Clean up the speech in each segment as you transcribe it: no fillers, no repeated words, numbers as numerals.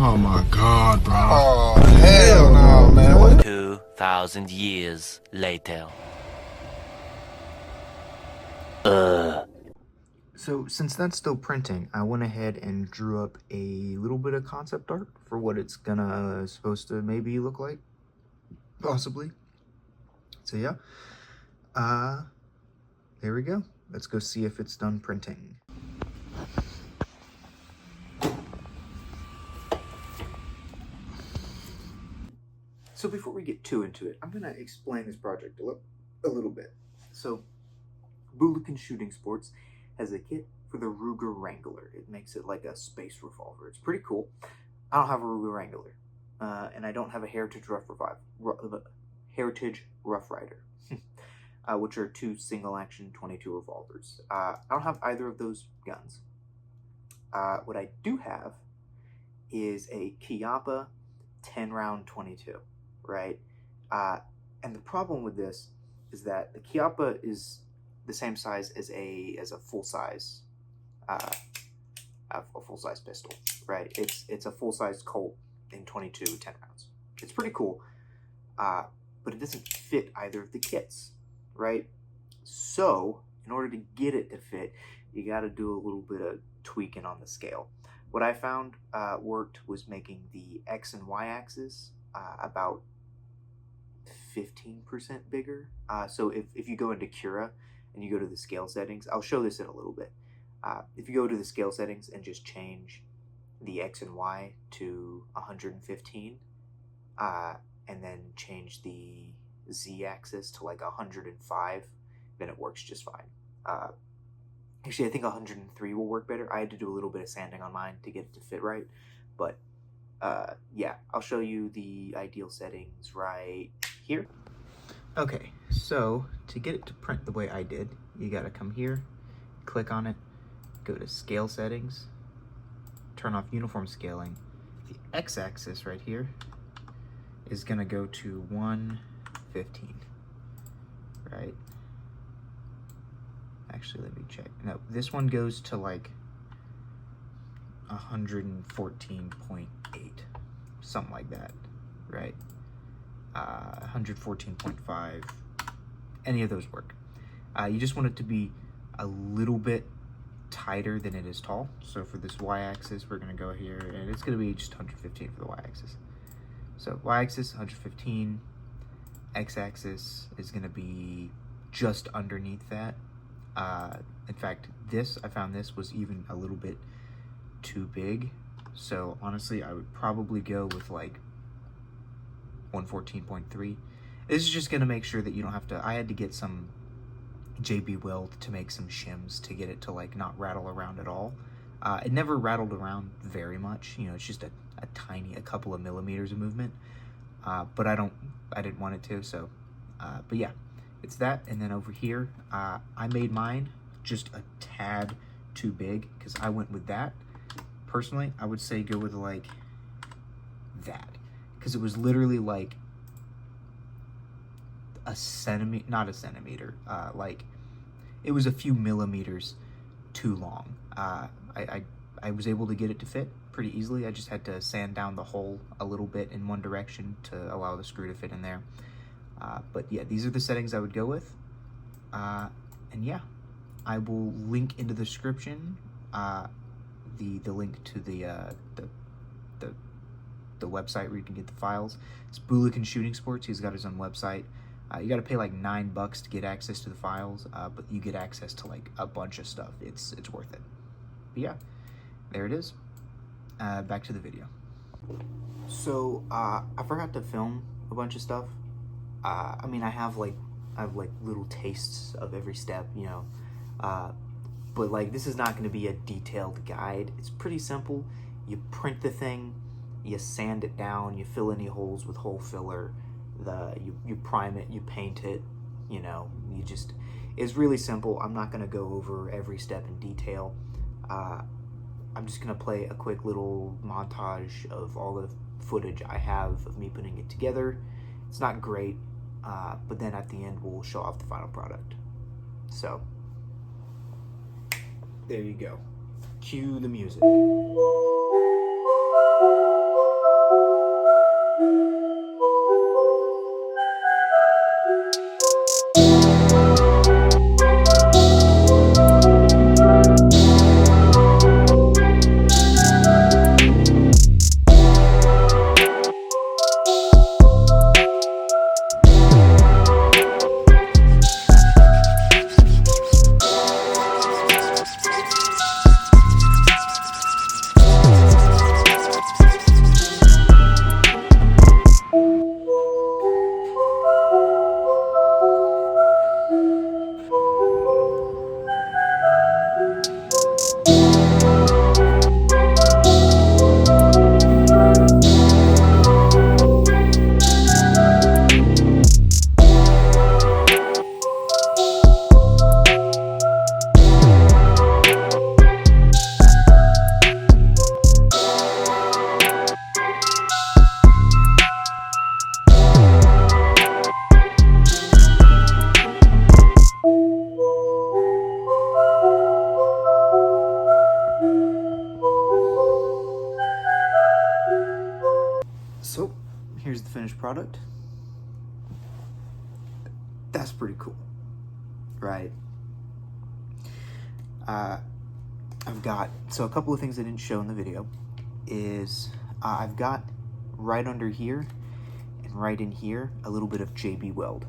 Oh my god, bro. Oh, hell no, man. What? 2,000 years later. So since that's still printing, I went ahead and drew up a little bit of concept art for what it's supposed to maybe look like, possibly. So yeah, there we go. Let's go see if it's done printing. So before we get too into it, I'm gonna explain this project a little bit. So Bulikan Shooting Sports has a kit for the Ruger Wrangler. It makes it like a space revolver. It's pretty cool. I don't have a Ruger Wrangler, and I don't have a Heritage Rough Rider, which are two single-action 22 revolvers. I don't have either of those guns. What I do have is a Chiappa 10-round 22, right? And the problem with this is that the Chiappa is the same size as a full size pistol, right? It's a full size Colt in 22 10 rounds. It's pretty cool, but it doesn't fit either of the kits, right? So in order to get it to fit, you got to do a little bit of tweaking on the scale. What I found worked was making the X and Y axis about 15% bigger. So if you go into Cura and you go to the scale settings, I'll show this in a little bit. If you go to the scale settings and just change the X and Y to 115, and then change the Z axis to like 105, then it works just fine. Actually, I think 103 will work better. I had to do a little bit of sanding on mine to get it to fit right, but yeah, I'll show you the ideal settings right here. Okay, so to get it to print the way I did, you gotta come here, click on it, go to scale settings, turn off uniform scaling. The x-axis right here is gonna go to 115, right? Actually, let me check. No, this one goes to like 114.8, something like that, right? 114.5, any of those work. You just want it to be a little bit tighter than it is tall. So for this y-axis, we're gonna go here, and it's gonna be just 115 for the y-axis. So y-axis 115, x-axis is gonna be just underneath that. In fact, I found this was even a little bit too big. So honestly, I would probably go with like 114.3. This is just gonna make sure that you don't have to, I had to get some JB Weld to make some shims to get it to like not rattle around at all. It never rattled around very much, you know, it's just a couple of millimeters of movement. But I didn't want it to, so, but yeah, it's that. And then over here, I made mine just a tad too big because I went with that. Personally, I would say go with like that, because it was literally like a centimeter, not a centimeter, like it was a few millimeters too long. I was able to get it to fit pretty easily. I just had to sand down the hole a little bit in one direction to allow the screw to fit in there. But yeah, these are the settings I would go with. And yeah, I will link in the description the link to the website where you can get the files. It's Bulikan Shooting Sports. He's got his own website. You got to pay like $9 to get access to the files, but you get access to like a bunch of stuff. It's worth it. But yeah, there it is. Back to the video. So I forgot to film a bunch of stuff. I mean, I have like little tastes of every step, you know. But like, this is not going to be a detailed guide. It's pretty simple. You print the thing, you sand it down, you fill any holes with hole filler, you prime it, you paint it, you know, it's really simple. I'm not going to go over every step in detail. I'm just going to play a quick little montage of all the footage I have of me putting it together. It's not great, but then at the end we'll show off the final product. So there you go. Cue the music. finished product. That's pretty cool, right? I've got, so a couple of things I didn't show in the video is I've got right under here and right in here a little bit of JB Weld.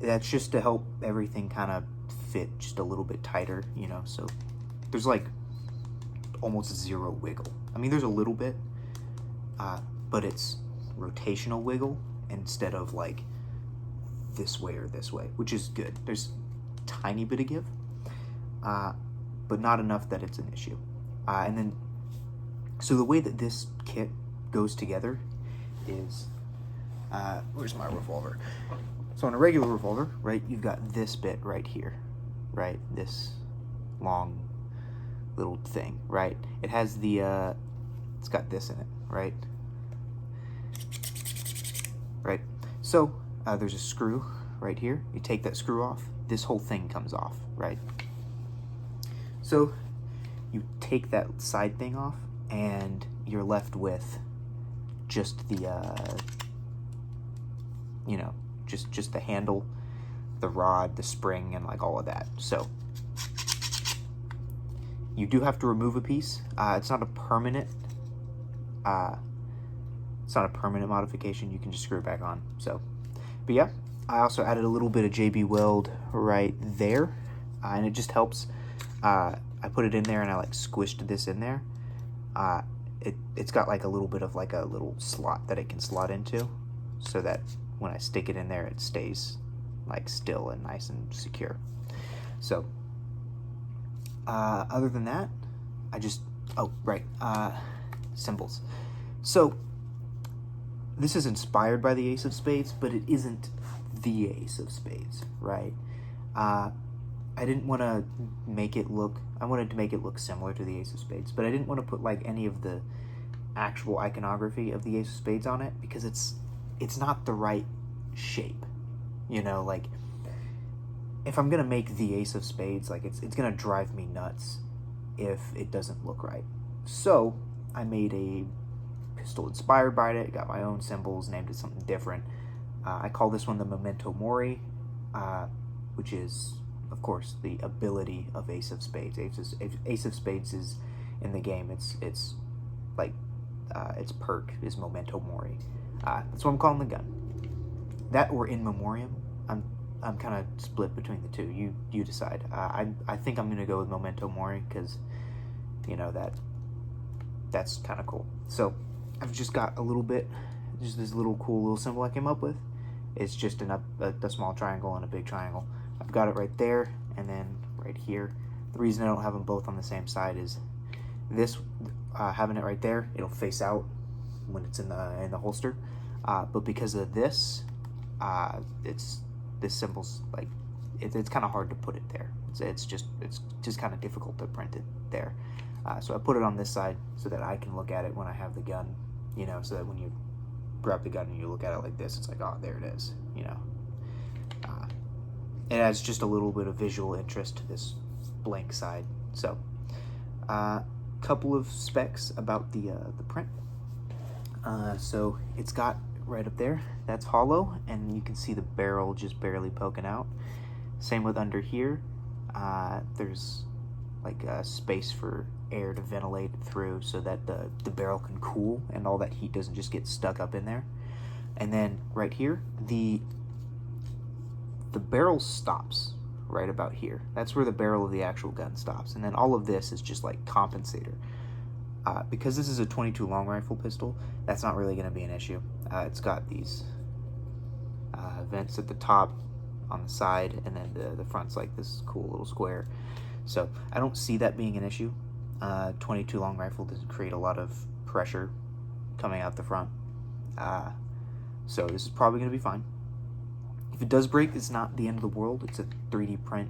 That's just to help everything kind of fit just a little bit tighter, you know, so there's like almost zero wiggle. I mean, there's a little bit, but it's rotational wiggle instead of like this way or this way, which is good. There's a tiny bit of give, but not enough that it's an issue. And then, so the way that this kit goes together is, where's my revolver? So on a regular revolver, right, you've got this bit right here, right? This long little thing, right? It has the, it's got this in it, right? Right. So there's a screw right here. You take that screw off, this whole thing comes off, right? So you take that side thing off and you're left with just the, you know, just the handle, the rod, the spring, and like all of that. So you do have to remove a piece. It's not a permanent, modification. You can just screw it back on. So, but yeah, I also added a little bit of JB Weld right there, and it just helps. I put it in there and I like squished this in there. It's got like a little bit of like a little slot that it can slot into, so that when I stick it in there, it stays like still and nice and secure. So other than that, I just, oh right, symbols. So this is inspired by the Ace of Spades, but it isn't the Ace of Spades, right? I didn't want to make it look, I wanted to make it look similar to the Ace of Spades, but I didn't want to put like any of the actual iconography of the Ace of Spades on it, because it's not the right shape, you know. Like, if I'm gonna make the Ace of Spades, like it's gonna drive me nuts if it doesn't look right. So I made a pistol inspired by it, got my own symbols, named it something different. I call this one the Memento Mori, which is, of course, the ability of Ace of Spades. Ace of Spades is in the game. It's like its perk is Memento Mori. That's what I'm calling the gun. That or In Memoriam. I'm kind of split between the two. You decide. I think I'm gonna go with Memento Mori because, you know, that's kind of cool. So I've just got a little bit, just this little cool little symbol I came up with. It's just a small triangle and a big triangle. I've got it right there and then right here. The reason I don't have them both on the same side is this, having it right there, it'll face out when it's in the holster. But because of this, this symbol's like, it's kind of hard to put it there. It's just kind of difficult to print it there. So I put it on this side so that I can look at it when I have the gun, you know, so that when you grab the gun and you look at it like this, it's like, oh, there it is, you know. It adds just a little bit of visual interest to this blank side. So, couple of specs about the print. So it's got right up there, that's hollow, and you can see the barrel just barely poking out. Same with under here. There's like a space for air to ventilate through so that the barrel can cool and all that heat doesn't just get stuck up in there. And then right here, the barrel stops right about here. That's where the barrel of the actual gun stops. And then all of this is just like compensator. Because this is a 22 long rifle pistol, that's not really going to be an issue. It's got these vents at the top, on the side, and then the front's like this cool little square. So I don't see that being an issue. 22 long rifle doesn't create a lot of pressure coming out the front. So this is probably going to be fine. If it does break, it's not the end of the world. It's a 3D print.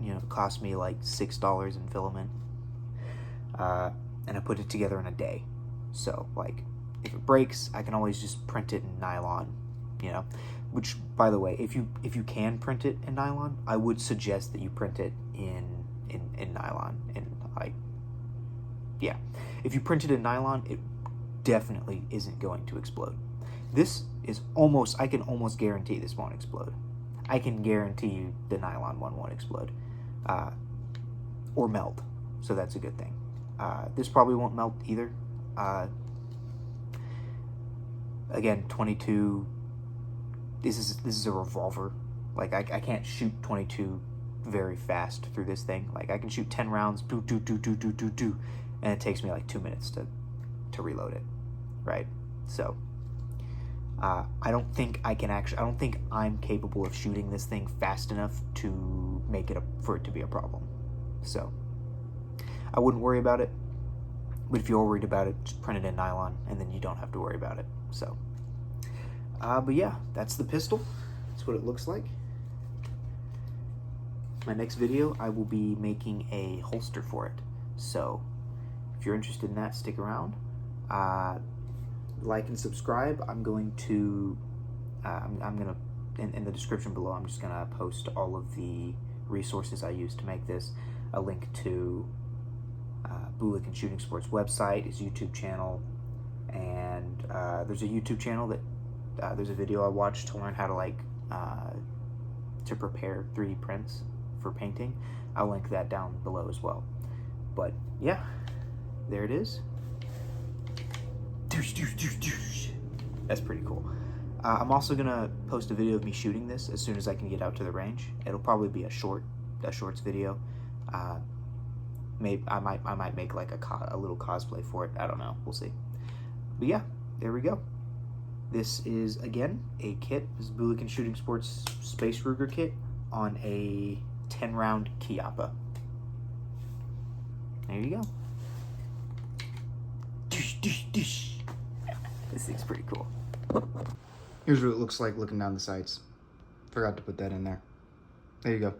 You know, it cost me like $6 in filament. And I put it together in a day. So, like, if it breaks, I can always just print it in nylon, you know. Which, by the way, if you can print it in nylon, I would suggest that you print it in nylon. And, like, yeah. If you print it in nylon, it definitely isn't going to explode. This is almost, I can almost guarantee this won't explode. I can guarantee you the nylon one won't explode. Or melt, so that's a good thing. This probably won't melt either. Again, 22, this is a revolver. Like, I can't shoot 22 very fast through this thing. Like, I can shoot 10 rounds, do, and it takes me like 2 minutes to reload it, right? So, I don't think I don't think I'm capable of shooting this thing fast enough to make it for it to be a problem. So, I wouldn't worry about it, but if you're worried about it, just print it in nylon, and then you don't have to worry about it. So, but yeah, that's the pistol. That's what it looks like. My next video, I will be making a holster for it. So, if you're interested in that, stick around. Like and subscribe. I'm going to, in the description below, I'm just gonna post all of the resources I used to make this. A link to Bulik and Shooting Sports website, his YouTube channel, and there's a YouTube channel that there's a video I watched to learn how to to prepare 3D prints for painting. I'll link that down below as well. But yeah, there it is. That's pretty cool. I'm also gonna post a video of me shooting this as soon as I can get out to the range. It'll probably be a shorts video. Maybe I might make like a little cosplay for it. I don't know. We'll see. But yeah, there we go. This is again a kit. This is Bulik and Shooting Sports Space Ruger kit on a 10-round Chiappa. There you go. This thing's pretty cool. Here's what it looks like looking down the sights. Forgot to put that in there. There you go.